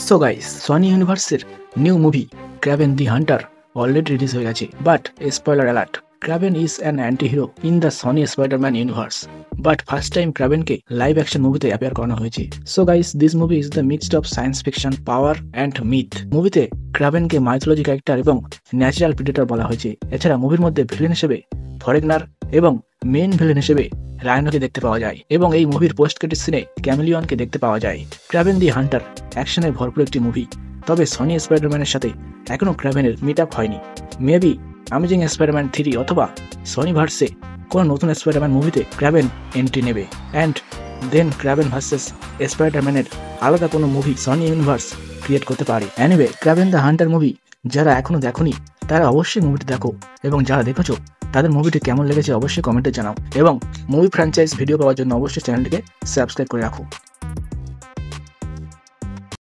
So guys, Sony ইউনিভার্সের new movie Kraven the hunter already release হয়ে গেছে। But spoiler alert, Kraven is an anti hero in the Sony Spiderman universe. But first time ক্রাভেনকে live action মুভিতে appear করানো হয়েছে। So guys, this movie is the mixed of science fiction, power and myth. মুভিতে ক্রাভেনকে mythology character এবং natural predator বলা হয়েছে। এছাড়া মুভির মধ্যে ভিলেন হিসেবে ফরেগনার এবং মেইন ভিলেন হিসেবে রায়নোকে দেখতে পাওয়া যায় এবং এই মুভির পোস্ট ক্রেডিট সিনে ক্যামেলিয়নকে দেখতে পাওয়া যায়। ক্রাভেন দি হান্টার অ্যাকশনে ভরপুর একটি মুভি, তবে সনি স্পাইডারম্যানের সাথে এখনো ক্রাভেনের মিট আপ হয়নি। মেবি অ্যামেজিং স্পাইডারম্যান 3 অথবা সনি ভার্সে কোনো নতুন স্পাইডারম্যান মুভিতে ক্রাভেন এন্ট্রি নেবে, অ্যান্ড দেন ক্রাভেন ভার্সেস স্পাইডারম্যানের আলাদা কোনো মুভি সনি ইউনিভার্স ক্রিয়েট করতে পারে। Anyway, Kraven the Hunter movie যারা এখনো দেখোনি তারা অবশ্যই মুভিটি দেখো, এবং যারা দেখেছো তাদের মুভিটি কেমন লেগেছে অবশ্যই কমেন্টে জানাও, এবং মুভি ফ্র্যাঞ্চাইজ ভিডিও পাওয়ার জন্য অবশ্যই চ্যানেলটিকে সাবস্ক্রাইব করে রাখো।